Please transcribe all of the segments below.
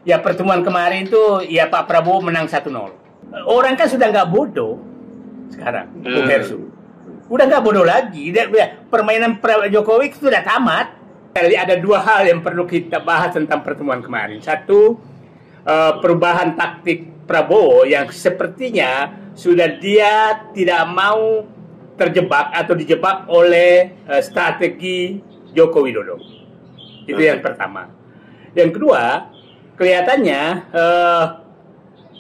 Ya pertemuan kemarin itu ya Pak Prabowo menang 1-0. Orang kan sudah nggak bodoh sekarang, Bung Hersu. Udah nggak bodoh lagi. Permainan Jokowi itu sudah tamat. Jadi ada dua hal yang perlu kita bahas tentang pertemuan kemarin. Satu, perubahan taktik Prabowo yang sepertinya sudah dia tidak mau terjebak atau dijebak oleh strategi Joko Widodo. Itu yang pertama. Yang kedua, kelihatannya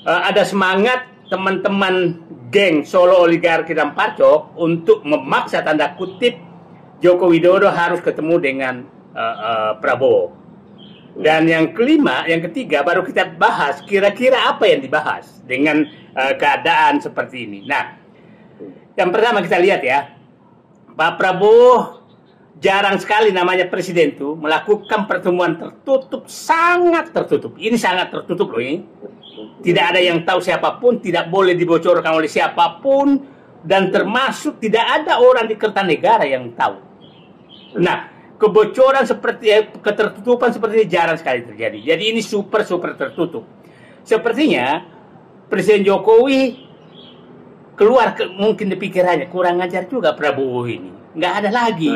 ada semangat teman-teman geng Solo Oligarki dan Parcok untuk memaksa tanda kutip Joko Widodo harus ketemu dengan Prabowo. Dan yang ketiga baru kita bahas kira-kira apa yang dibahas dengan keadaan seperti ini. Nah, yang pertama kita lihat ya, Pak Prabowo jarang sekali namanya presiden itu melakukan pertemuan tertutup, sangat tertutup. Ini sangat tertutup loh ini. Tidak ada yang tahu siapapun, tidak boleh dibocorkan oleh siapapun, dan termasuk tidak ada orang di Kertanegara yang tahu. Nah, kebocoran ketertutupan seperti ini jarang sekali terjadi. Jadi ini super tertutup. Sepertinya Presiden Jokowi keluar mungkin di pikirannya kurang ajar juga Prabowo ini. Nggak ada lagi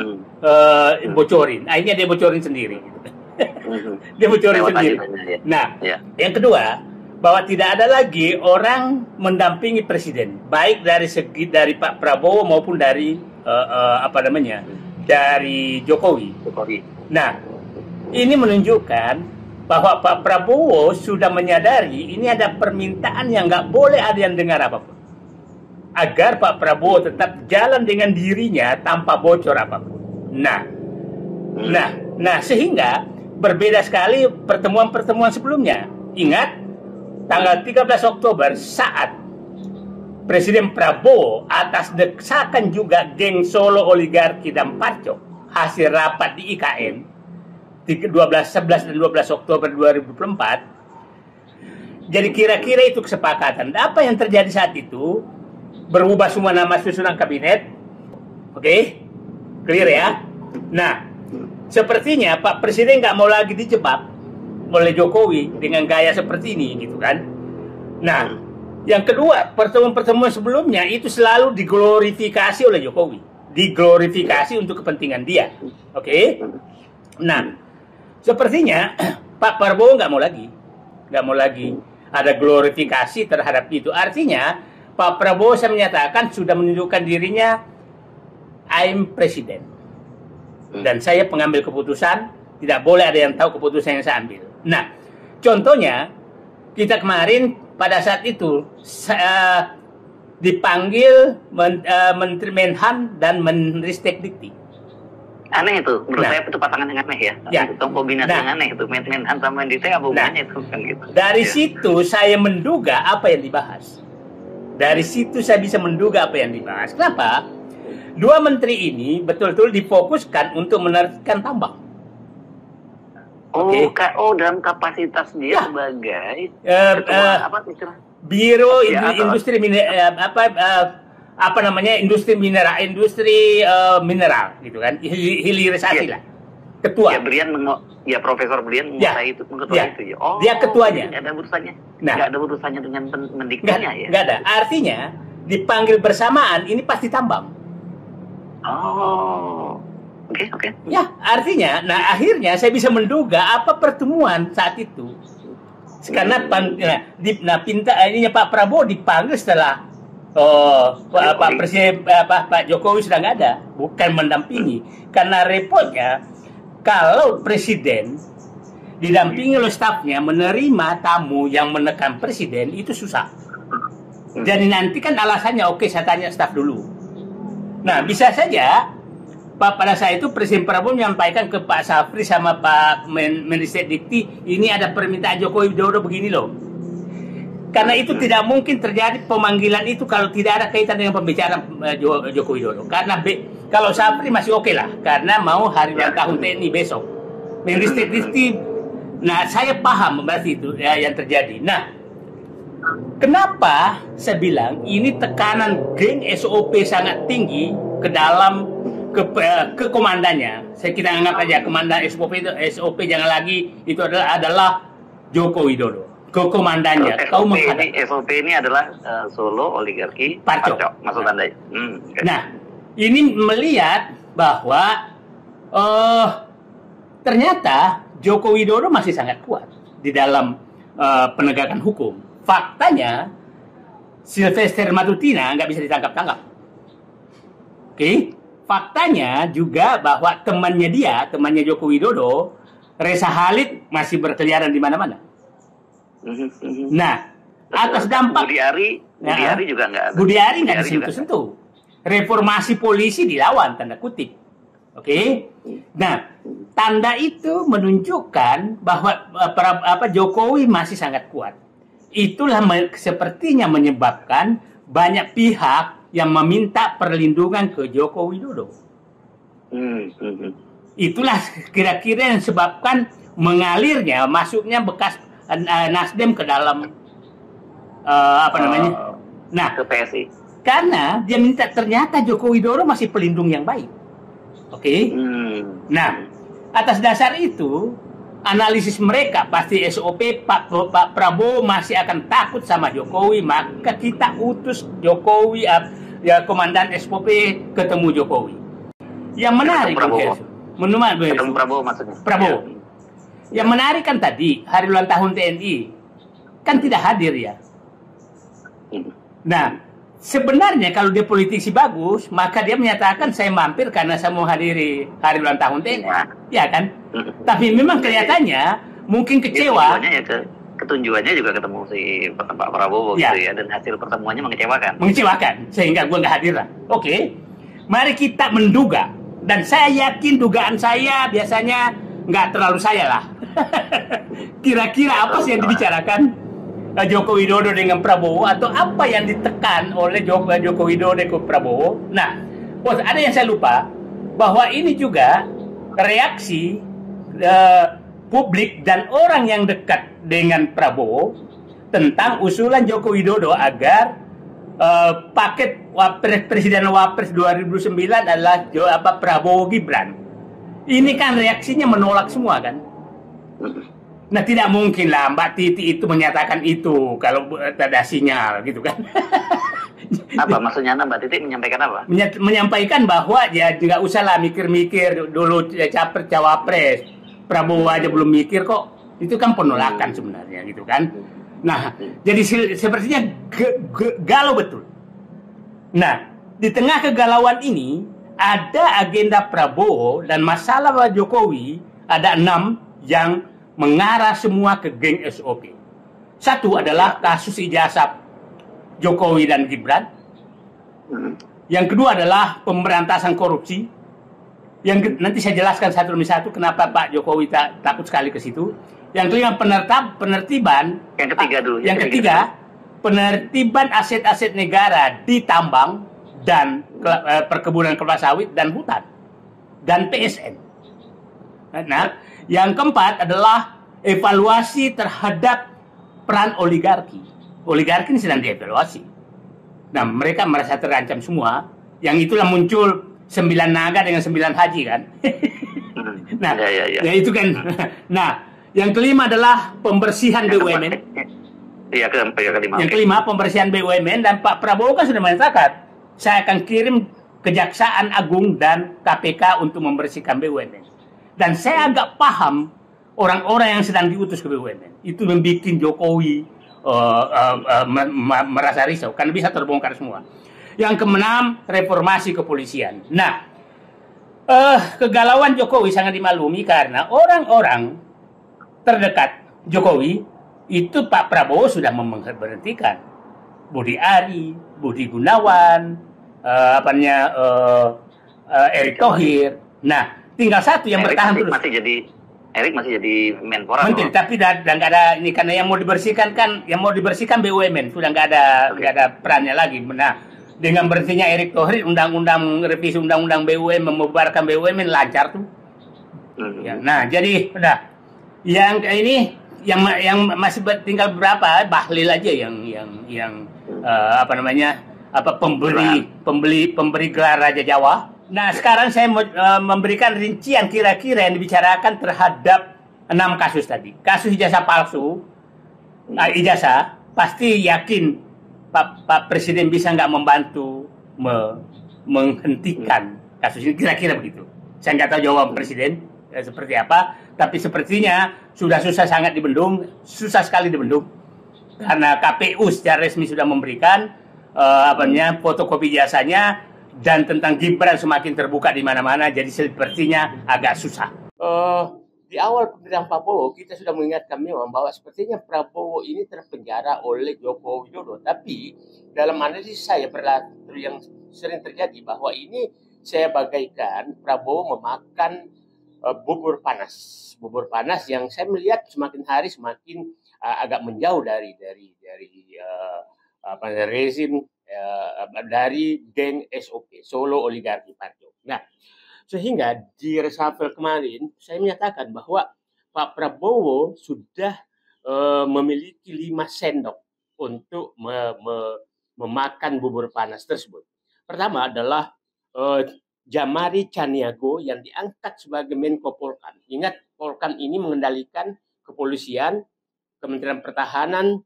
bocorin. Akhirnya dia bocorin sendiri. Dia bocorin sendiri. Nah, yang kedua, bahwa tidak ada lagi orang mendampingi presiden, baik dari segi dari Pak Prabowo maupun dari dari Jokowi. Nah, ini menunjukkan bahwa Pak Prabowo sudah menyadari ini ada permintaan yang nggak boleh ada yang dengar apapun, agar Pak Prabowo tetap jalan dengan dirinya tanpa bocor apapun. Nah, sehingga berbeda sekali pertemuan-pertemuan sebelumnya. Ingat, tanggal 13 Oktober saat Presiden Prabowo atas desakan juga geng Solo Oligarki dan Parcok hasil rapat di IKN 11 dan 12 Oktober 2024. Jadi kira-kira itu kesepakatan. Apa yang terjadi saat itu? Berubah semua nama susunan kabinet. Oke? Clear ya? Nah, sepertinya Pak Presiden nggak mau lagi dijebak oleh Jokowi dengan gaya seperti ini, gitu kan? Nah, yang kedua, pertemuan-pertemuan sebelumnya itu selalu diglorifikasi oleh Jokowi, diglorifikasi untuk kepentingan dia, oke? Nah, sepertinya Pak Prabowo nggak mau lagi ada glorifikasi terhadap itu. Artinya Pak Prabowo saya menyatakan sudah menunjukkan dirinya, I'm presiden, dan saya pengambil keputusan. Tidak boleh ada yang tahu keputusan yang saya ambil. Nah, contohnya kita kemarin pada saat itu dipanggil Menteri Menhan dan Menristek Dikti. Aneh itu, menurut saya itu pasangan yang aneh ya. Itu kombinasi yang aneh itu, Menhan sama Menristek apa hubungannya itu kan gitu. Dari situ saya menduga apa yang dibahas. Dari situ saya bisa menduga apa yang dibahas. Kenapa? Dua menteri ini betul-betul difokuskan untuk menertibkan tambang. Dalam kapasitas dia sebagai Biro Industri industri mineral gitu kan, hilirisasi lah. Ketua. Ya Profesor Brian menguasai itu, itu ya. Oh, dia ketuanya. Ada urusannya. Nggak ada urusannya dengan mendiktinya ya. Nggak ada. Artinya dipanggil bersamaan ini pasti tambang. Oh. Oke. Ya, artinya, akhirnya saya bisa menduga apa pertemuan saat itu. Karena ininya Pak Prabowo dipanggil setelah Pak Presiden Pak Jokowi sudah nggak ada, bukan mendampingi. Karena repotnya kalau presiden didampingi oleh stafnya menerima tamu yang menekan presiden itu susah. Jadi nanti kan alasannya saya tanya staf dulu. Nah, bisa saja pada saat itu Presiden Prabowo menyampaikan ke Pak Safri sama Pak Menristek Dikti, ini ada permintaan Jokowi Widodo begini loh. Karena itu tidak mungkin terjadi pemanggilan itu kalau tidak ada kaitan dengan pembicaraan Jokowi Widodo. Karena kalau Safri masih oke lah, karena mau hari ulang tahun TNI besok. Menristek Dikti, saya paham berarti itu yang terjadi. Nah, kenapa saya bilang ini tekanan geng SOP sangat tinggi ke dalam ke komandannya. Kita anggap aja komandan SOP itu, jangan lagi itu adalah Joko Widodo, ke komandannya. Kau SOP ini adalah Solo Oligarki Parco. Maksud Anda. Okay. Nah, ini melihat bahwa ternyata Joko Widodo masih sangat kuat di dalam penegakan hukum. Faktanya Sylvester Matutina nggak bisa ditangkap-tangkap. Oke, faktanya juga bahwa temannya Joko Widodo, Reza Khalid, masih berkeliaran di mana-mana. Nah, atas dampak Budi Ari juga nggak ada. Budi Ari nggak disentuh-sentuh. Reformasi polisi dilawan, tanda kutip. Oke, nah tanda itu menunjukkan bahwa Jokowi masih sangat kuat. Itulah sepertinya menyebabkan banyak pihak yang meminta perlindungan ke Joko Widodo. Itulah kira-kira yang sebabkan mengalirnya, masuknya bekas Nasdem ke dalam ke PSI. Karena dia minta, ternyata Joko Widodo masih pelindung yang baik. Oke. Nah, atas dasar itu analisis mereka pasti SOP Pak Prabowo masih akan takut sama Jokowi, maka kita utus Jokowi, komandan SOP ketemu Jokowi. Yang menarik, ketemu Prabowo maksudnya. Prabowo. Yang menarik kan tadi hari ulang tahun TNI kan tidak hadir ya. Nah, sebenarnya kalau dia politisi bagus, maka dia menyatakan saya mampir karena saya mau hadiri hari ulang tahun TNI, ya kan? Tapi memang kelihatannya mungkin kecewa. Ketunjuannya juga ketemu si Pak Prabowo gitu ya, dan hasil pertemuannya mengecewakan. Sehingga gue nggak hadir lah. Oke, mari kita menduga, dan saya yakin dugaan saya biasanya nggak terlalu saya lah. Kira-kira apa sih yang dibicarakan Joko Widodo dengan Prabowo, atau apa yang ditekan oleh Joko Widodo ke Prabowo? Nah, ada yang saya lupa, bahwa ini juga reaksi publik dan orang yang dekat dengan Prabowo tentang usulan Joko Widodo agar paket Presiden Wapres 2009 adalah Prabowo Gibran. Ini kan reaksinya menolak semua kan? Nah, tidak mungkin lah Mbak Titi itu menyatakan itu kalau ada sinyal gitu kan. Apa maksudnya Mbak Titi menyampaikan apa? Menyampaikan bahwa ya nggak usah lah mikir-mikir dulu capres cawapres. Prabowo aja belum mikir kok. Itu kan penolakan sebenarnya gitu kan. Nah, jadi sepertinya galau betul. Nah, di tengah kegalauan ini ada agenda Prabowo dan masalah Jokowi, ada 6 yang mengarah semua ke geng SOP. Satu adalah kasus ijazah Jokowi dan Gibran. Yang kedua adalah pemberantasan korupsi. Nanti saya jelaskan satu demi satu kenapa Pak Jokowi takut sekali ke situ. Yang kelima penertiban. Yang ketiga dulu. Yang ketiga penertiban aset-aset negara di tambang dan perkebunan kelapa sawit dan hutan dan PSN. Nah, yang keempat adalah evaluasi terhadap peran oligarki. Oligarki ini sedang dievaluasi. Nah, mereka merasa terancam semua. Yang itulah muncul 9 naga dengan 9 haji kan. Nah, ya itu kan. Nah, yang kelima adalah pembersihan BUMN. Iya, kelima. Yang kelima pembersihan BUMN, dan Pak Prabowo kan sudah menyatakan saya akan kirim Kejaksaan Agung dan KPK untuk membersihkan BUMN. Dan saya agak paham orang-orang yang sedang diutus ke BUMN. Itu membuat Jokowi merasa risau karena bisa terbongkar semua. Yang keenam, reformasi kepolisian. Nah, kegalauan Jokowi sangat dimaklumi karena orang-orang terdekat Jokowi itu Pak Prabowo sudah memberhentikan. Budi Ari, Budi Gunawan, Erick Thohir. Nah, tinggal satu yang bertahan terus. Erick masih jadi Menpora. Menteri, tapi dan nggak ada ini karena yang mau dibersihkan BUMN sudah nggak ada perannya lagi. Nah, dengan berhentinya Erick Thohir, revisi undang-undang BUMN membubarkan BUMN lancar tuh. Ya, nah, jadi udah yang ini yang masih tinggal berapa? Bahlil aja yang pemberi gelar Raja Jawa. Nah, sekarang saya mau memberikan rincian kira-kira yang dibicarakan terhadap 6 kasus tadi. Kasus ijazah palsu, ijazah, pasti yakin Pak Presiden bisa nggak membantu menghentikan kasus ini, kira-kira begitu. Saya nggak tahu jawaban Presiden seperti apa, tapi sepertinya sudah sangat dibendung, susah sekali dibendung, karena KPU secara resmi sudah memberikan fotokopi ijazahnya, dan tentang Gibran semakin terbuka di mana-mana, jadi sepertinya agak susah. Di awal pemerintahan Prabowo, kita sudah mengingatkan memang bahwa sepertinya Prabowo ini terpenjara oleh Joko Widodo. Tapi dalam analisis saya yang sering terjadi bahwa ini saya bagaikan Prabowo memakan bubur panas yang saya melihat semakin hari semakin agak menjauh dari rezim dari geng SOP, Solo Oligarki Parjo. Nah, sehingga di reshuffle kemarin saya menyatakan bahwa Pak Prabowo sudah memiliki 5 sendok untuk memakan bubur panas tersebut. Pertama adalah Jamari Chaniago yang diangkat sebagai Menko Polkam. Ingat, Polkam ini mengendalikan kepolisian, Kementerian Pertahanan,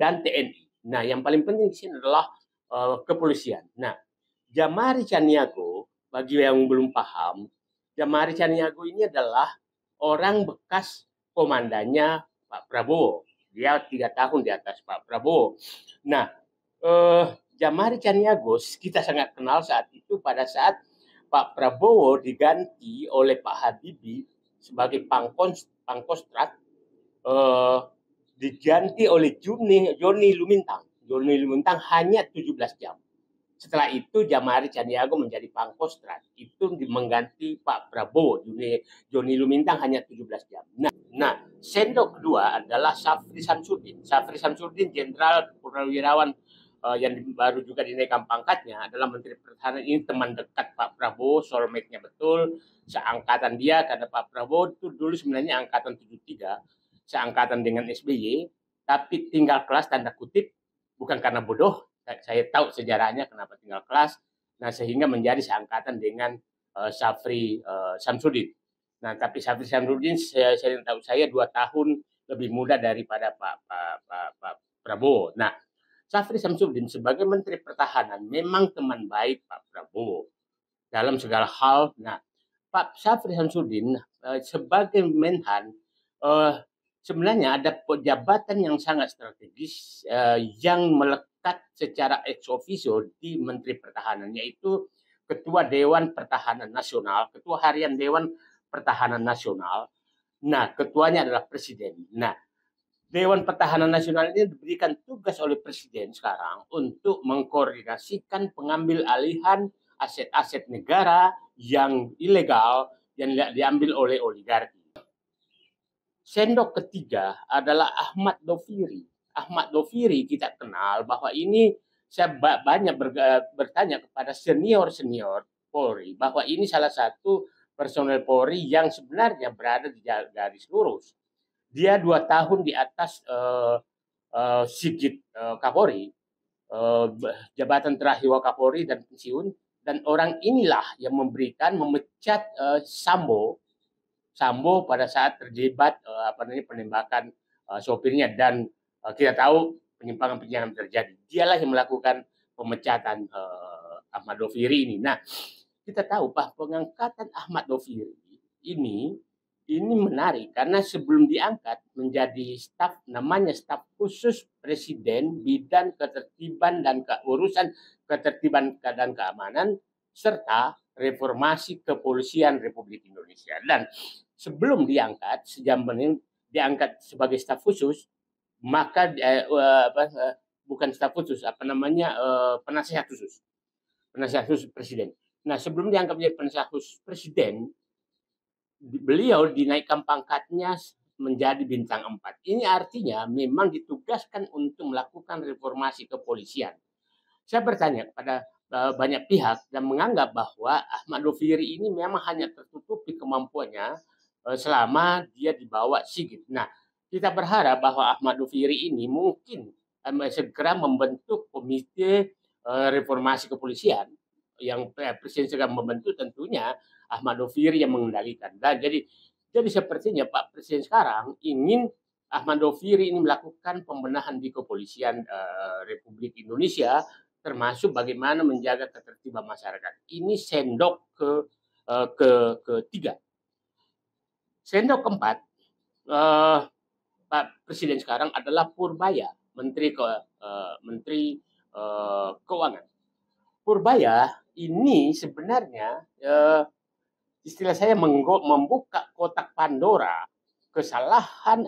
dan TNI. Nah, yang paling penting di sini adalah kepolisian. Nah, Jamari Chaniago, bagi yang belum paham, Jamari Chaniago ini adalah orang bekas komandannya Pak Prabowo. Dia 3 tahun di atas Pak Prabowo. Nah, Jamari Chaniago kita sangat kenal saat itu, pada saat Pak Prabowo diganti oleh Pak Habibie sebagai Pangkostrat, diganti oleh Joni Lumintang. Joni Lumintang hanya 17 jam. Setelah itu Jamari Chaniago menjadi Pangkostrat. Itu mengganti Pak Prabowo. Joni Lumintang hanya 17 jam. Nah, sendok kedua adalah Syafri Samsudin. Syafri Samsudin, jenderal purnawirawan yang baru juga dinaikkan pangkatnya, adalah Menteri Pertahanan. Ini teman dekat Pak Prabowo, soulmate-nya betul. Seangkatan dia, karena Pak Prabowo itu dulu sebenarnya angkatan 73, seangkatan dengan SBY, tapi tinggal kelas tanda kutip, bukan karena bodoh. Saya tahu sejarahnya kenapa tinggal kelas. Nah, sehingga menjadi seangkatan dengan Syafri Samsudin. Nah, tapi Syafri Samsudin saya tahu 2 tahun lebih muda daripada Pak Prabowo. Nah, Syafri Samsudin sebagai Menteri Pertahanan memang teman baik Pak Prabowo dalam segala hal. Nah, Pak Syafri Samsudin sebagai Menhan sebenarnya ada jabatan yang sangat strategis yang melekat secara ex officio di Menteri Pertahanan, yaitu Ketua Dewan Pertahanan Nasional, Ketua Harian Dewan Pertahanan Nasional. Nah, ketuanya adalah Presiden. Nah, Dewan Pertahanan Nasional ini diberikan tugas oleh Presiden sekarang untuk mengkoordinasikan pengambil alihan aset-aset negara yang ilegal yang diambil oleh oligarki. Sendok ketiga adalah Ahmad Doviri. Ahmad Doviri kita kenal bahwa ini, saya banyak bertanya kepada senior-senior Polri bahwa ini salah satu personel Polri yang sebenarnya berada di garis lurus. Dia 2 tahun di atas Sigit Kapolri, jabatan terakhir Wakapolri dan pensiun, dan orang inilah yang memecat Sambo pada saat terlibat penembakan sopirnya, dan kita tahu penyimpangan terjadi. Dialah yang melakukan pemecatan Ahmad Doviri ini. Nah, kita tahu bahwa pengangkatan Ahmad Doviri ini menarik karena sebelum diangkat menjadi namanya staf khusus Presiden bidang ketertiban dan urusan ketertiban dan keamanan serta reformasi kepolisian Republik Indonesia. Dan sebelum diangkat, diangkat sebagai staf khusus, maka bukan staf khusus, penasihat khusus Presiden. Nah, sebelum diangkat menjadi penasihat khusus Presiden, beliau dinaikkan pangkatnya menjadi bintang 4. Ini artinya memang ditugaskan untuk melakukan reformasi kepolisian. Saya bertanya kepada banyak pihak dan menganggap bahwa Ahmad Doviri ini memang hanya tertutupi kemampuannya selama dia dibawa Sigit. Nah, kita berharap bahwa Ahmad Doviri ini mungkin segera membentuk komite reformasi kepolisian yang Presiden segera membentuk, tentunya Ahmad Doviri yang mengendalikan. Dan jadi Jadi sepertinya Pak Presiden sekarang ingin Ahmad Doviri ini melakukan pembenahan di kepolisian Republik Indonesia, termasuk bagaimana menjaga ketertiban masyarakat. Ini sendok ketiga. Sendok keempat, Pak Presiden sekarang adalah Purbaya, Menteri Keuangan. Purbaya ini sebenarnya istilah saya membuka kotak Pandora kesalahan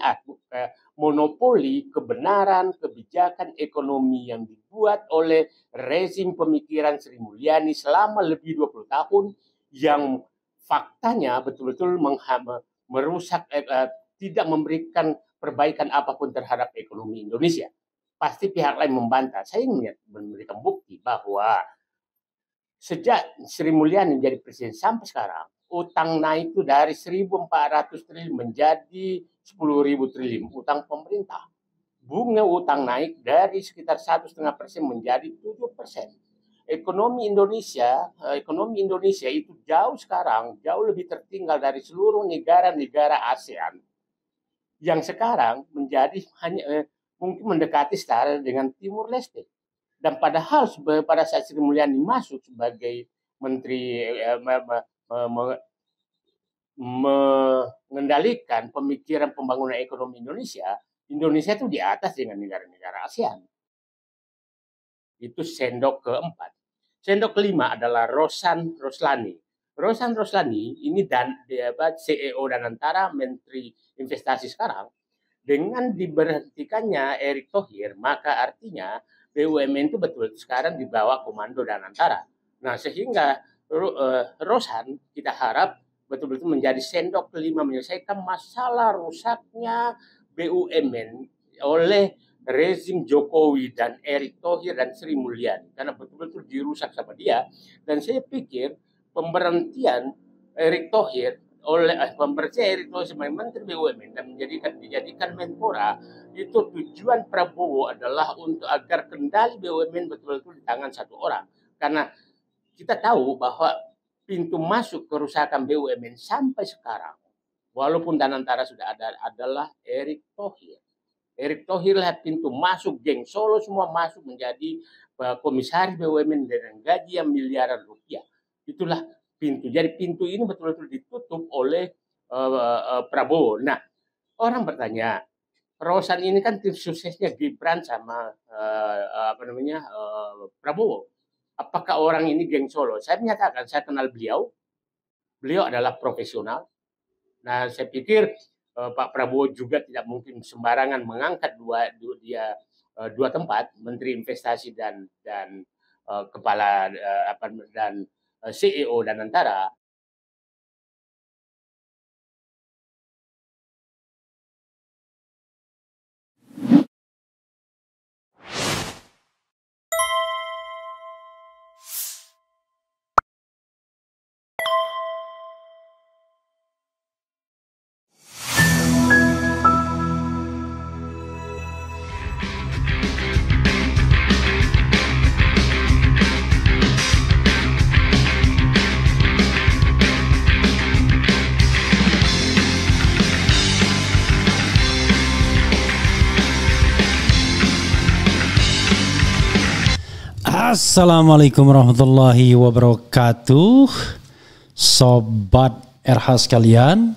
monopoli kebenaran kebijakan ekonomi yang dibuat oleh rezim pemikiran Sri Mulyani selama lebih 20 tahun yang faktanya betul-betul merusak, tidak memberikan perbaikan apapun terhadap ekonomi Indonesia. Pasti pihak lain membantah. Saya ingin memberikan bukti bahwa sejak Sri Mulyani menjadi presiden sampai sekarang, utang naik itu dari 1.400 triliun menjadi 10.000 triliun utang pemerintah. Bunga utang naik dari sekitar 1,5% menjadi 7%. Ekonomi Indonesia itu jauh lebih tertinggal dari seluruh negara-negara ASEAN yang sekarang menjadi hanya mungkin mendekati setara dengan Timur Leste. Dan padahal pada saat Sri Mulyani masuk sebagai menteri mengendalikan pemikiran pembangunan ekonomi Indonesia itu di atas dengan negara-negara ASEAN. Itu sendok keempat. Sendok kelima adalah Rosan Roslani. Rosan Roslani ini CEO Danantara, Menteri Investasi sekarang. Dengan diberhentikannya Erick Thohir, maka artinya BUMN itu betul sekarang di bawah komando Danantara. Nah, sehingga Rosan kita harap betul-betul menjadi sendok kelima menyelesaikan masalah rusaknya BUMN oleh rezim Jokowi dan Erick Thohir dan Sri Mulyani, karena betul-betul dirusak sama dia. Dan saya pikir pemberhentian Erick Thohir sebagai Menteri BUMN dan dijadikan Menpora itu tujuan Prabowo adalah untuk agar kendali BUMN betul-betul di tangan satu orang. Karena kita tahu bahwa pintu masuk kerusakan BUMN sampai sekarang, walaupun Danantara sudah ada, adalah Erick Thohir. Erick Thohir lah pintu masuk, geng Solo semua masuk menjadi komisaris BUMN dengan gaji yang miliaran rupiah. Itulah pintu. Jadi pintu ini betul-betul ditutup oleh Prabowo. Nah, orang bertanya, Rosan ini kan tim suksesnya Gibran sama Prabowo. Apakah orang ini geng Solo? Saya menyatakan, saya kenal beliau. Beliau adalah profesional. Nah, saya pikir Pak Prabowo juga tidak mungkin sembarangan mengangkat dua tempat, Menteri Investasi dan kepala dan CEO Danantara. Assalamualaikum warahmatullahi wabarakatuh, sobat RH sekalian.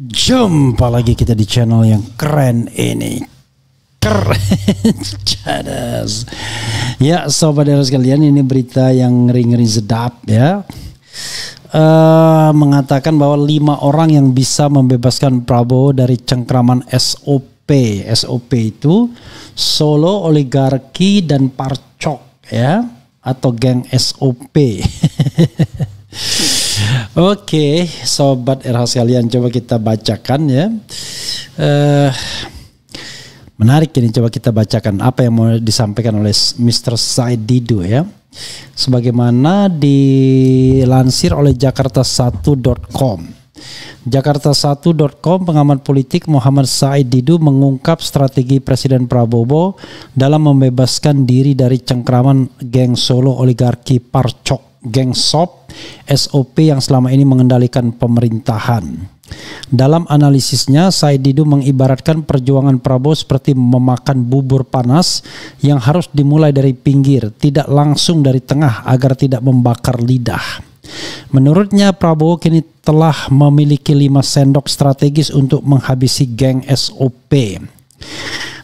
Jumpa lagi kita di channel yang keren ini. Keren cadas. Ya sobat RH sekalian, ini berita yang ngeri-ngeri sedap ya. Mengatakan bahwa 5 orang yang bisa membebaskan Prabowo dari cengkraman SOP. SOP itu Solo Oligarki dan Parcok ya, atau geng SOP. Oke, sobat RH sekalian, coba kita bacakan ya. Menarik ini, coba kita bacakan apa yang mau disampaikan oleh Mr. Said Didu ya. Sebagaimana dilansir oleh Jakarta1.com. Jakarta1.com, pengamat politik Muhammad Said Didu mengungkap strategi Presiden Prabowo dalam membebaskan diri dari cengkraman geng Solo Oligarki Parcok, geng SOP yang selama ini mengendalikan pemerintahan. Dalam analisisnya, Said Didu mengibaratkan perjuangan Prabowo seperti memakan bubur panas yang harus dimulai dari pinggir, tidak langsung dari tengah agar tidak membakar lidah. Menurutnya, Prabowo kini telah memiliki 5 sendok strategis untuk menghabisi geng SOP.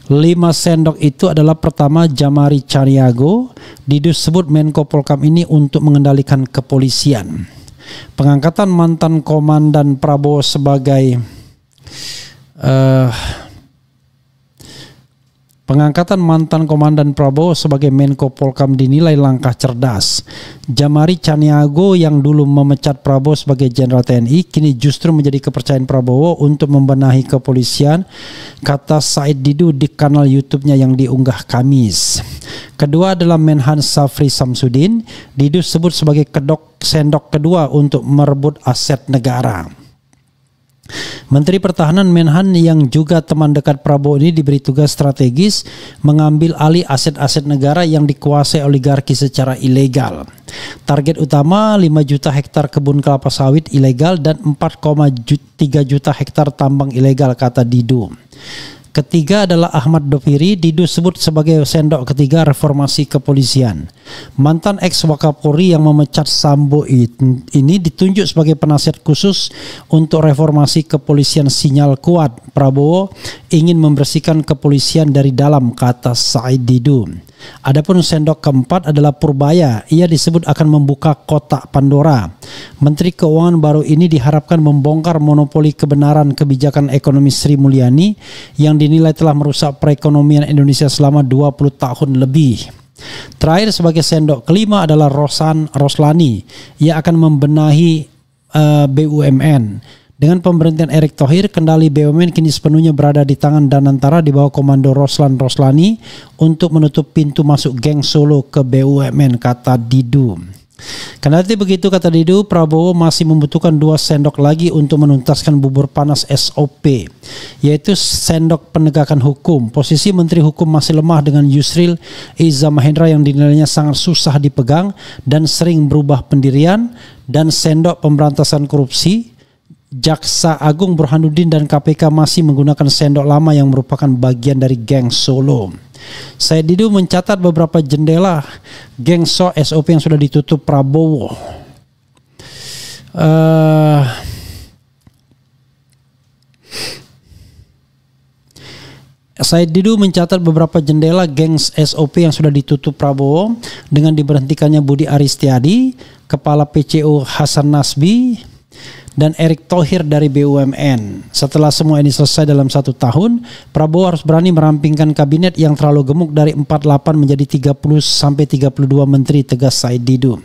5 sendok itu adalah: pertama, Jamari Caniago. Didu sebut Menko Polkam ini untuk mengendalikan kepolisian. Pengangkatan mantan komandan Prabowo sebagai Menko Polkam dinilai langkah cerdas. Jamari Caniago yang dulu memecat Prabowo sebagai Jenderal TNI kini justru menjadi kepercayaan Prabowo untuk membenahi kepolisian, kata Said Didu di kanal YouTube-nya yang diunggah Kamis. Kedua adalah Menhan Syafri Samsudin. Didu sebut sebagai sendok kedua untuk merebut aset negara. Menteri Pertahanan Menhan yang juga teman dekat Prabowo ini diberi tugas strategis mengambil alih aset-aset negara yang dikuasai oligarki secara ilegal. Target utama 5 juta hektar kebun kelapa sawit ilegal dan 4,3 juta hektar tambang ilegal, kata Didu. Ketiga adalah Ahmad Doviri. Didu sebut sebagai sendok ketiga reformasi kepolisian. Mantan ex-Wakapolri yang memecat Sambo ini ditunjuk sebagai penasihat khusus untuk reformasi kepolisian. Sinyal kuat Prabowo ingin membersihkan kepolisian dari dalam, kata Said Didu. Adapun sendok keempat adalah Purbaya. Ia disebut akan membuka kotak Pandora. Menteri Keuangan baru ini diharapkan membongkar monopoli kebenaran kebijakan ekonomi Sri Mulyani yang dinilai telah merusak perekonomian Indonesia selama 20 tahun lebih. Terakhir sebagai sendok kelima adalah Roslani. Ia akan membenahi BUMN. Dengan pemberhentian Erick Thohir, kendali BUMN kini sepenuhnya berada di tangan Danantara di bawah komando Roslan Roslani untuk menutup pintu masuk geng Solo ke BUMN, kata Didu. Kendati begitu, kata Didu, Prabowo masih membutuhkan 2 sendok lagi untuk menuntaskan bubur panas SOP, yaitu sendok penegakan hukum. Posisi Menteri Hukum masih lemah dengan Yusril Iza Mahendra yang dinilainya sangat susah dipegang dan sering berubah pendirian, dan sendok pemberantasan korupsi. Jaksa Agung Burhanuddin dan KPK masih menggunakan sendok lama yang merupakan bagian dari geng Solo. Said Didu mencatat beberapa jendela geng SOP yang sudah ditutup Prabowo. Said Didu mencatat beberapa jendela geng SOP yang sudah ditutup Prabowo dengan diberhentikannya Budi Aristiadi, Kepala PCO Hasan Nasbi, dan Erick Thohir dari BUMN. Setelah semua ini selesai dalam 1 tahun, Prabowo harus berani merampingkan kabinet yang terlalu gemuk dari 48 menjadi 30-32 menteri, tegas Said Didu.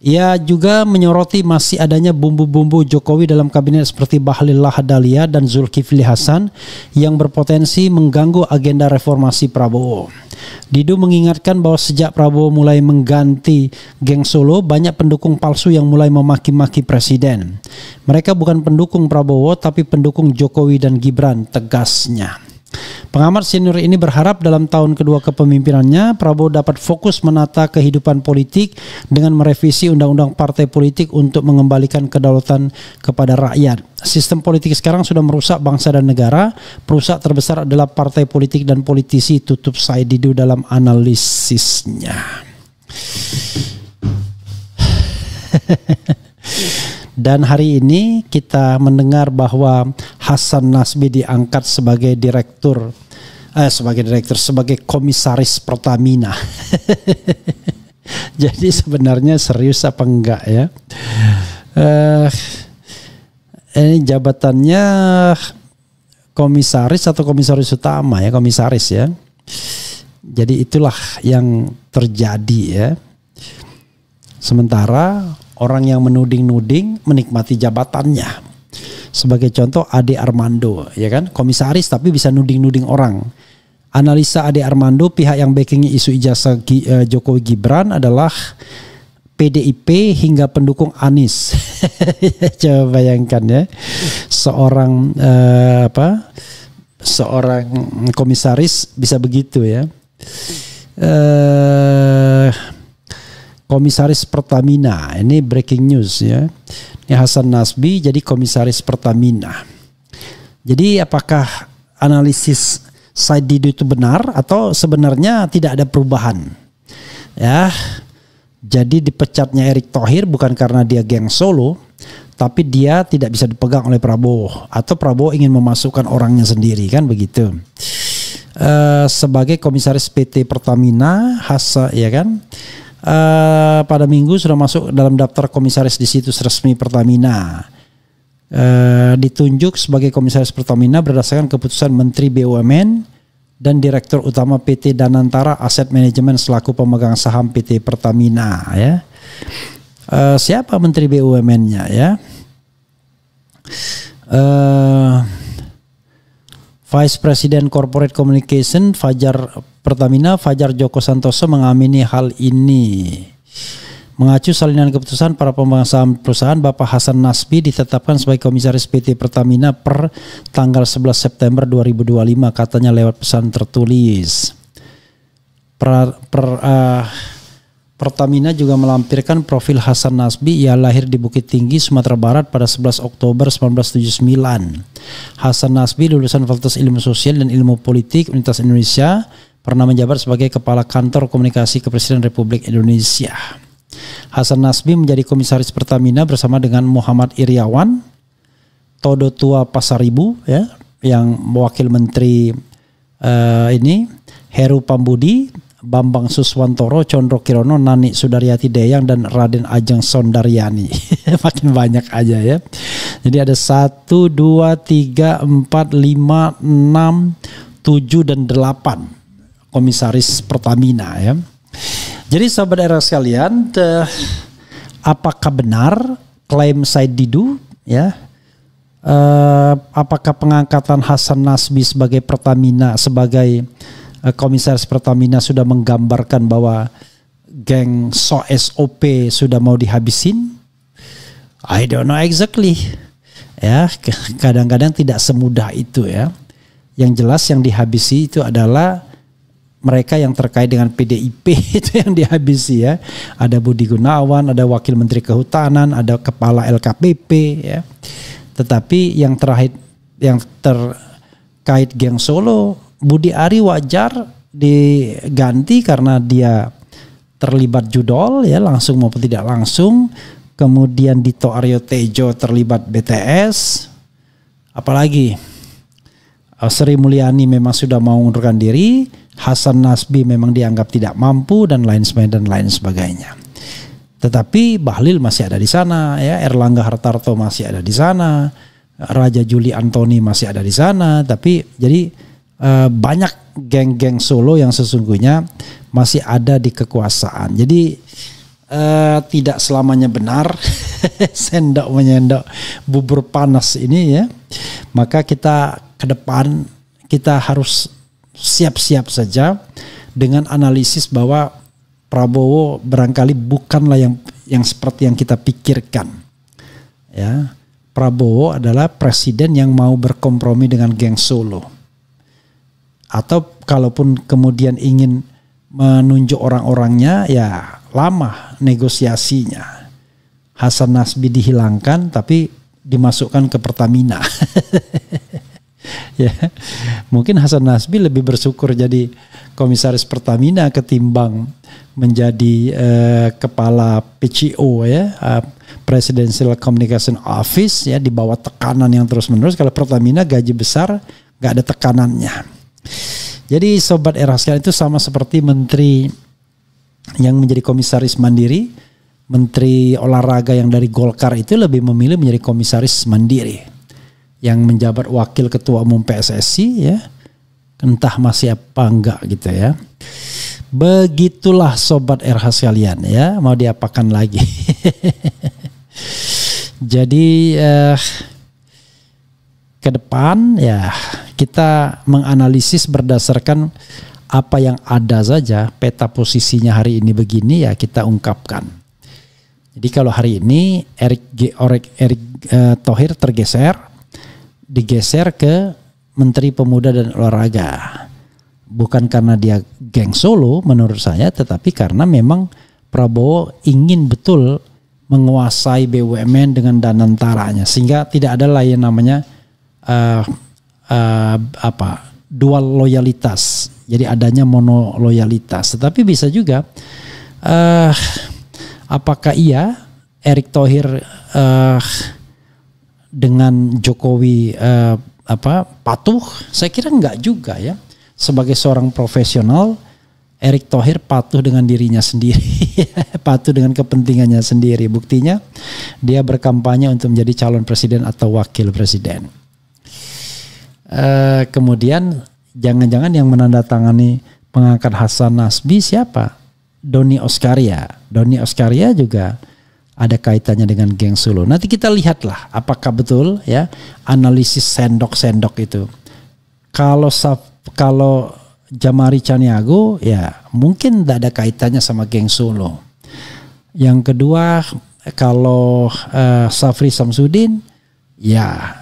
Ia juga menyoroti masih adanya bumbu-bumbu Jokowi dalam kabinet seperti Bahlil Lahadalia dan Zulkifli Hasan yang berpotensi mengganggu agenda reformasi Prabowo. Didu mengingatkan bahwa sejak Prabowo mulai mengganti geng Solo, banyak pendukung palsu yang mulai memaki-maki presiden. Mereka bukan pendukung Prabowo tapi pendukung Jokowi dan Gibran, tegasnya. Pengamat senior ini berharap dalam tahun kedua kepemimpinannya Prabowo dapat fokus menata kehidupan politik dengan merevisi undang-undang partai politik untuk mengembalikan kedaulatan kepada rakyat. Sistem politik sekarang sudah merusak bangsa dan negara. Perusak terbesar adalah partai politik dan politisi, tutup Said Didu dalam analisisnya. Dan hari ini kita mendengar bahwa Hasan Nasbi diangkat sebagai sebagai komisaris Pertamina. Jadi sebenarnya serius apa enggak ya? Ini jabatannya komisaris atau komisaris utama ya, komisaris ya. Jadi itulah yang terjadi ya. Sementara orang yang menuding-nuding menikmati jabatannya. Sebagai contoh Ade Armando, ya kan, komisaris tapi bisa nuding-nuding orang. Analisa Ade Armando, pihak yang backingi isu ijazah Jokowi Gibran adalah PDIP hingga pendukung Anies. Coba bayangkan ya, seorang komisaris bisa begitu ya. Komisaris Pertamina, ini breaking news ya. Ini Hasan Nasbi jadi komisaris Pertamina. Jadi apakah analisis Said Didu itu benar atau sebenarnya tidak ada perubahan? Ya, jadi dipecatnya Erick Thohir bukan karena dia geng Solo, tapi dia tidak bisa dipegang oleh Prabowo atau Prabowo ingin memasukkan orangnya sendiri, kan begitu. Sebagai komisaris PT Pertamina, ya kan, pada minggu sudah masuk dalam daftar komisaris di situs resmi Pertamina. Ditunjuk sebagai komisaris Pertamina berdasarkan keputusan Menteri BUMN dan Direktur Utama PT Danantara Asset Management selaku pemegang saham PT Pertamina ya. Siapa Menteri BUMN-nya ya? Vice President Corporate Communication Pertamina Fajar Joko Santoso mengamini hal ini. Mengacu salinan keputusan para pemegang saham perusahaan, Bapak Hasan Nasbi ditetapkan sebagai komisaris PT Pertamina per tanggal 11 September 2025, katanya lewat pesan tertulis. Pertamina juga melampirkan profil Hasan Nasbi. Ia lahir di Bukit Tinggi, Sumatera Barat pada 11 Oktober 1979. Hasan Nasbi lulusan Fakultas Ilmu Sosial dan Ilmu Politik Universitas Indonesia, pernah menjabat sebagai Kepala Kantor Komunikasi Kepresiden Republik Indonesia. Hasan Nasbi menjadi komisaris Pertamina bersama dengan Muhammad Iriawan, Todo Tua Pasaribu ya, yang wakil menteri Heru Pambudi, Bambang Suswantoro, Condro Kirono, Nani Sudaryati Deyang, dan Raden Ajeng Sondaryani. Makin banyak aja ya. Jadi ada 1, 2, 3, 4, 5, 6, 7 dan 8 komisaris Pertamina ya. Jadi sahabat era sekalian, apakah benar klaim Said Didu ya? Apakah pengangkatan Hasan Nasbi sebagai Pertamina sebagai komisaris Pertamina sudah menggambarkan bahwa geng SOP sudah mau dihabisin? I don't know exactly. Ya, kadang-kadang tidak semudah itu ya. Yang jelas yang dihabisi itu adalah mereka yang terkait dengan PDIP itu yang dihabisi ya. Ada Budi Gunawan, ada Wakil Menteri Kehutanan, ada Kepala LKPP ya. Tetapi yang terakhir yang terkait geng Solo, Budi Ari wajar diganti karena dia terlibat judol ya, langsung maupun tidak langsung. Kemudian Dito Aryo Tejo terlibat BTS. Apalagi Sri Mulyani memang sudah mau mengundurkan diri. Hasan Nasbi memang dianggap tidak mampu dan lain sebagainya. Tetapi Bahlil masih ada di sana ya, Erlangga Hartarto masih ada di sana, Raja Juli Antoni masih ada di sana. Tapi jadi banyak geng-geng Solo yang sesungguhnya masih ada di kekuasaan. Jadi tidak selamanya benar sendok menyendok bubur panas ini ya. Maka kita ke depan kita harus siap-siap saja dengan analisis bahwa Prabowo barangkali bukanlah yang seperti yang kita pikirkan. Ya, Prabowo adalah presiden yang mau berkompromi dengan geng Solo. Atau kalaupun kemudian ingin menunjuk orang-orangnya, ya lama negosiasinya. Hasan Nasbi dihilangkan tapi dimasukkan ke Pertamina. Ya, mungkin Hasan Nasbi lebih bersyukur jadi komisaris Pertamina ketimbang menjadi kepala PCO ya, Presidential Communication Office ya, di bawah tekanan yang terus-menerus. Kalau Pertamina gaji besar, nggak ada tekanannya. Jadi sobat era sekalian, itu sama seperti menteri yang menjadi komisaris mandiri, menteri olahraga yang dari Golkar itu lebih memilih menjadi komisaris mandiri. Yang menjabat wakil ketua umum PSSI ya, entah masih apa enggak gitu ya. Begitulah sobat RH sekalian ya, mau diapakan lagi. Jadi ke depan ya kita menganalisis berdasarkan apa yang ada saja. Peta posisinya hari ini begini ya kita ungkapkan. Jadi kalau hari ini Erick Thohir digeser ke Menteri Pemuda dan Olahraga. Bukan karena dia geng Solo menurut saya, tetapi karena memang Prabowo ingin betul menguasai BUMN dengan danantaranya, sehingga tidak ada lah yang namanya dual loyalitas. Jadi adanya monoloyalitas. Tetapi bisa juga apakah Erick Thohir dengan Jokowi patuh? Saya kira enggak juga ya. Sebagai seorang profesional, Erick Thohir patuh dengan dirinya sendiri, patuh dengan kepentingannya sendiri. Buktinya dia berkampanye untuk menjadi calon presiden atau wakil presiden. Kemudian jangan-jangan yang menandatangani pengangkat Hasan Nasbi siapa? Doni Oskaria. Doni Oskaria juga ada kaitannya dengan geng Solo. Nanti kita lihatlah apakah betul ya analisis sendok-sendok itu. Kalau Jamari Caniago ya mungkin tidak ada kaitannya sama geng Solo. Yang kedua kalau Safri Samsudin ya.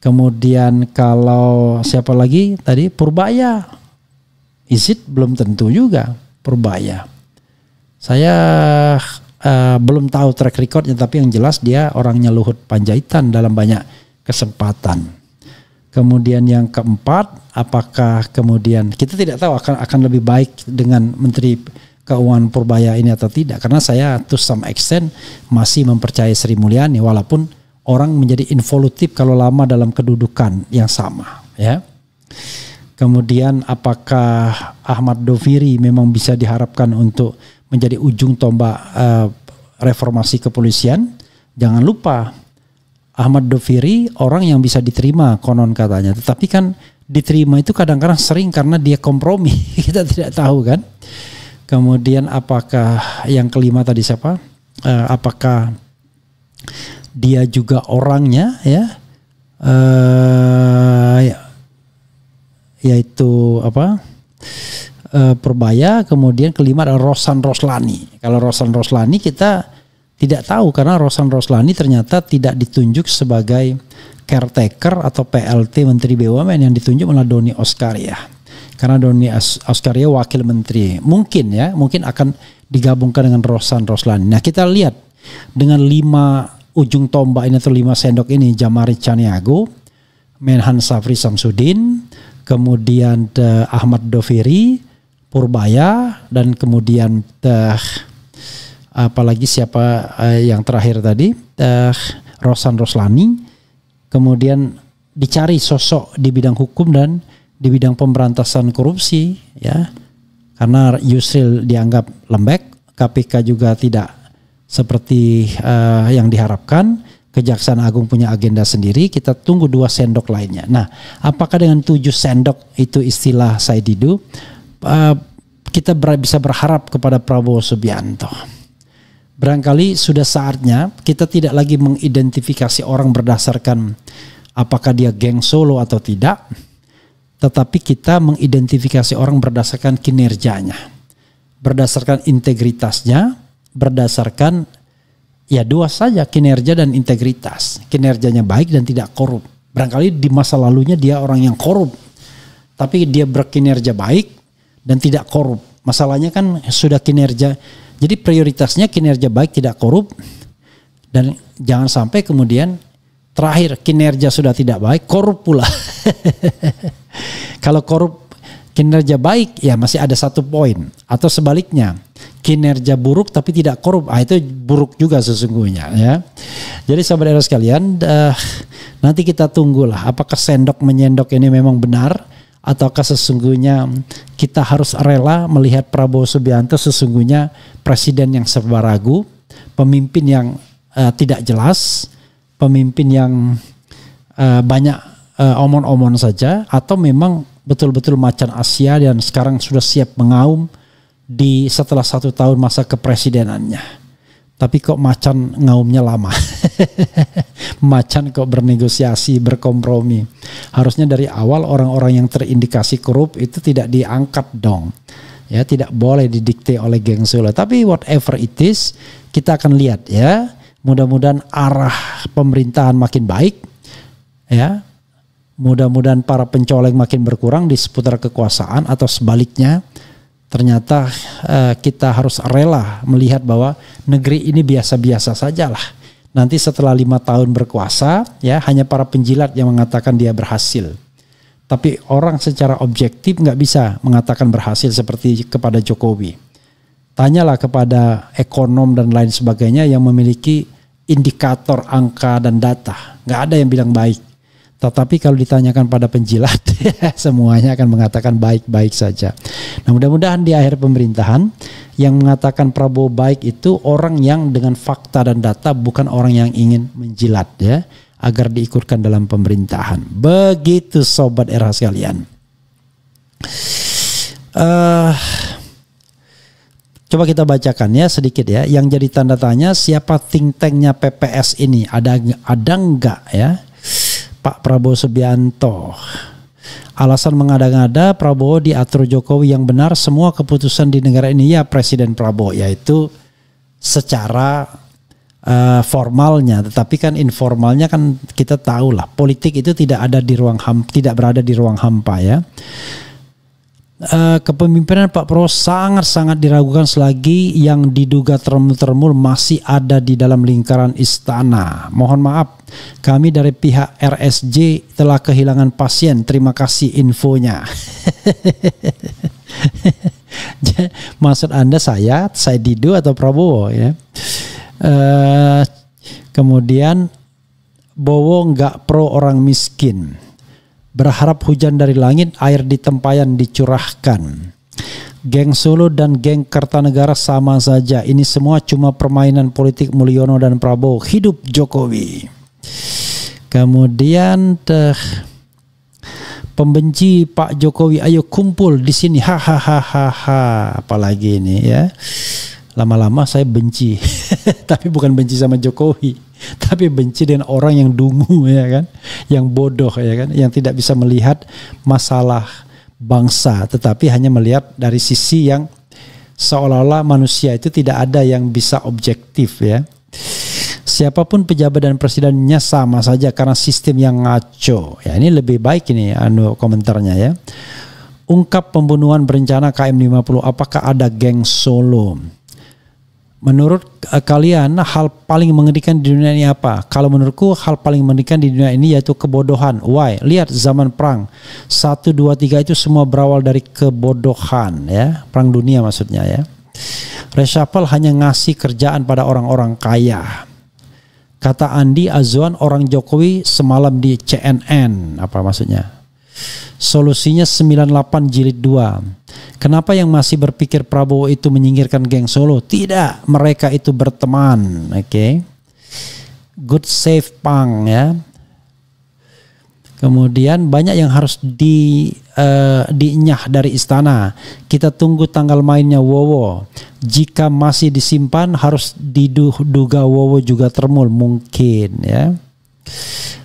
Kemudian kalau siapa lagi tadi Purbaya, Isid belum tentu juga Purbaya. Saya belum tahu track recordnya, tapi yang jelas dia orangnya Luhut Panjaitan dalam banyak kesempatan. Kemudian yang keempat, apakah kemudian kita tidak tahu akan lebih baik dengan Menteri Keuangan Purbaya ini atau tidak, karena saya to some extent masih mempercayai Sri Mulyani walaupun orang menjadi involutif kalau lama dalam kedudukan yang sama ya. Kemudian apakah Ahmad Doviri memang bisa diharapkan untuk menjadi ujung tombak reformasi kepolisian? Jangan lupa Ahmad Doviri orang yang bisa diterima konon katanya, tetapi kan diterima itu kadang-kadang sering karena dia kompromi. Kita tidak tahu kan. Kemudian apakah yang kelima tadi siapa? Apakah dia juga orangnya ya? Yaitu Purbaya. Kemudian kelima adalah Rosan Roslani. Kalau Rosan Roslani kita tidak tahu karena Rosan Roslani ternyata tidak ditunjuk sebagai caretaker atau PLT Menteri BUMN, yang ditunjuk oleh Doni Oskaria. Karena Doni Oskaria wakil menteri. Mungkin akan digabungkan dengan Rosan Roslani. Nah, kita lihat dengan 5 ujung tombak ini atau 5 sendok ini, Jamari Caniago, Menhan Safri Samsudin, kemudian Ahmad Doviri, Purbaya, dan kemudian apalagi siapa yang terakhir tadi, Rosan Roslani. Kemudian dicari sosok di bidang hukum dan di bidang pemberantasan korupsi ya, karena Yusril dianggap lembek, KPK juga tidak seperti yang diharapkan, Kejaksaan Agung punya agenda sendiri. Kita tunggu 2 sendok lainnya. Nah, apakah dengan 7 sendok itu istilah Said Didu, kita bisa berharap kepada Prabowo Subianto? Barangkali sudah saatnya kita tidak lagi mengidentifikasi orang berdasarkan apakah dia geng Solo atau tidak, tetapi kita mengidentifikasi orang berdasarkan kinerjanya, berdasarkan integritasnya, berdasarkan ya 2 saja, kinerja dan integritas. Kinerjanya baik dan tidak korup. Barangkali di masa lalunya dia orang yang korup, tapi dia berkinerja baik dan tidak korup. Masalahnya kan sudah kinerja. Jadi prioritasnya kinerja baik tidak korup, dan jangan sampai kemudian terakhir kinerja sudah tidak baik, korup pula. Kalau korup kinerja baik ya masih ada 1 poin, atau sebaliknya kinerja buruk tapi tidak korup, itu buruk juga sesungguhnya ya. Jadi saudara sekalian, nanti kita tunggulah apakah sendok menyendok ini memang benar, ataukah sesungguhnya kita harus rela melihat Prabowo Subianto sesungguhnya presiden yang serba ragu, pemimpin yang tidak jelas, pemimpin yang banyak omon-omon saja, atau memang betul-betul macan Asia dan sekarang sudah siap mengaum setelah 1 tahun masa kepresidenannya. Tapi kok macan ngaumnya lama. Macan kok bernegosiasi, berkompromi. Harusnya dari awal orang-orang yang terindikasi korup itu tidak diangkat dong. Ya, tidak boleh didikte oleh geng Solo. Tapi whatever it is, kita akan lihat ya. Mudah-mudahan arah pemerintahan makin baik. Ya. Mudah-mudahan para pencoleng makin berkurang di seputar kekuasaan, atau sebaliknya ternyata kita harus rela melihat bahwa negeri ini biasa-biasa sajalah. Nanti setelah 5 tahun berkuasa, ya hanya para penjilat yang mengatakan dia berhasil. Tapi orang secara objektif nggak bisa mengatakan berhasil seperti kepada Jokowi. Tanyalah kepada ekonom dan lain sebagainya yang memiliki indikator, angka dan data. Nggak ada yang bilang baik. Tetapi kalau ditanyakan pada penjilat, semuanya akan mengatakan baik-baik saja. Nah, mudah-mudahan di akhir pemerintahan yang mengatakan Prabowo baik itu orang yang dengan fakta dan data, bukan orang yang ingin menjilat, ya, agar diikutkan dalam pemerintahan. Begitu sobat era sekalian. Coba kita bacakan ya sedikit ya. Yang jadi tanda tanya, siapa think tanknya PPS ini? Ada enggak ya? Pak Prabowo Subianto. Alasan mengada-ngada Prabowo diatur Jokowi yang benar, semua keputusan di negara ini ya Presiden Prabowo, yaitu secara formalnya, tetapi kan informalnya kan kita tahu lah, politik itu tidak ada di ruang tidak berada di ruang hampa ya. Kepemimpinan Pak Prabowo sangat-sangat diragukan selagi yang diduga termul-termul masih ada di dalam lingkaran istana. Mohon maaf, kami dari pihak RSJ telah kehilangan pasien. Terima kasih infonya. Maksud Anda saya Didu atau Prabowo ya? Kemudian Bowo nggak pro orang miskin. Berharap hujan dari langit, air di tempayan dicurahkan. Geng Solo dan geng Kertanegara sama saja. Ini semua cuma permainan politik Mulyono dan Prabowo. Hidup Jokowi. Kemudian pembenci Pak Jokowi, ayo kumpul di sini. Hahaha. Apalagi ini ya. Lama-lama saya benci. Tapi bukan benci sama Jokowi, tapi benci dengan orang yang dungu ya kan, yang bodoh ya kan, yang tidak bisa melihat masalah bangsa, tetapi hanya melihat dari sisi yang seolah-olah manusia itu tidak ada yang bisa objektif ya. Siapapun pejabat dan presidennya sama saja karena sistem yang ngaco. Ya, ini lebih baik ini komentarnya ya. Ungkap pembunuhan berencana KM50, apakah ada geng Solo? Menurut kalian hal paling mengerikan di dunia ini apa? Kalau menurutku hal paling mengerikan di dunia ini yaitu kebodohan. Why? Lihat zaman perang 1, 2, 3 itu semua berawal dari kebodohan ya. Perang dunia maksudnya ya. Reshuffle hanya ngasih kerjaan pada orang-orang kaya. Kata Andi Azwan, orang Jokowi semalam di CNN. Apa maksudnya? Solusinya 98 jilid 2. Kenapa yang masih berpikir Prabowo itu menyingkirkan geng Solo? Tidak, mereka itu berteman. Oke. Good save Pang ya. Kemudian banyak yang harus dinyah dari istana. Kita tunggu tanggal mainnya Wowo. Jika masih disimpan harus diduga Wowo juga termul mungkin ya.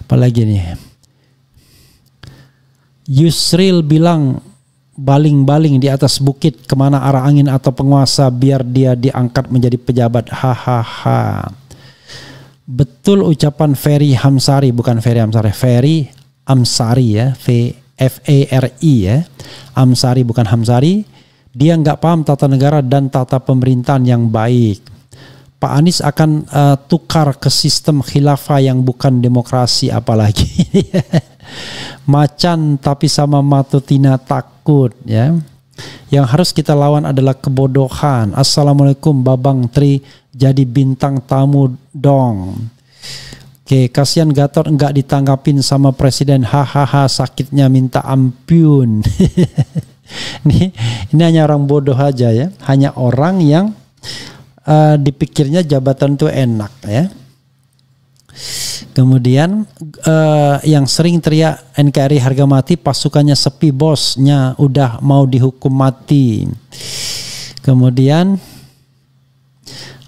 Apalagi nih. Yusril bilang baling-baling di atas bukit kemana arah angin atau penguasa biar dia diangkat menjadi pejabat. Hahaha. Betul ucapan Ferry Hamsari, bukan Ferry Hamsari, Ferry Amsari ya, F-A-R-I ya, Amsari bukan Hamsari. Dia nggak paham tata negara dan tata pemerintahan yang baik. Pak Anies akan tukar ke sistem khilafah yang bukan demokrasi apalagi. Macan tapi sama Matutina takut ya. Yang harus kita lawan adalah kebodohan. Assalamualaikum Babang Tri, jadi bintang tamu dong. Oke, kasihan Gatot enggak ditanggapin sama presiden. Hahaha, sakitnya minta ampun. ini hanya orang bodoh aja ya. Hanya orang yang dipikirnya jabatan itu enak ya. Kemudian yang sering teriak NKRI harga mati, pasukannya sepi, bosnya udah mau dihukum mati. Kemudian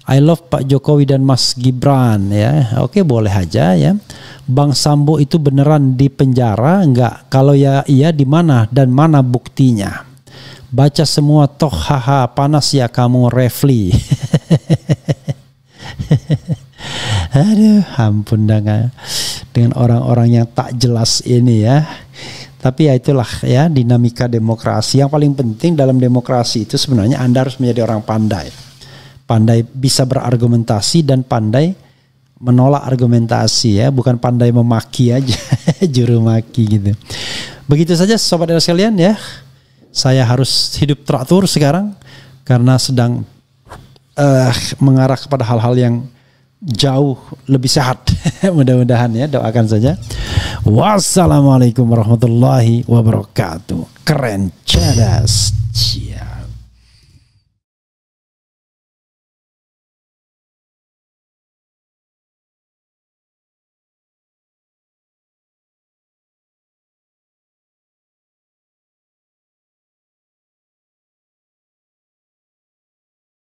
I love Pak Jokowi dan Mas Gibran ya. Oke, boleh aja ya. Bang Sambo itu beneran di penjara enggak? Kalau ya iya di mana dan mana buktinya? Baca semua toh, haha, panas ya kamu Refli. Aduh, ampun dengan orang-orang yang tak jelas ini ya. Tapi ya itulah ya dinamika demokrasi. Yang paling penting dalam demokrasi itu sebenarnya Anda harus menjadi orang pandai. Pandai bisa berargumentasi dan pandai menolak argumentasi ya, bukan pandai memaki aja, juru maki gitu. Begitu saja sobat era sekalian ya. Saya harus hidup teratur sekarang karena sedang mengarah kepada hal-hal yang jauh lebih sehat. Mudah-mudahan ya, doakan saja. Wassalamualaikum warahmatullahi wabarakatuh. Keren, cerdas.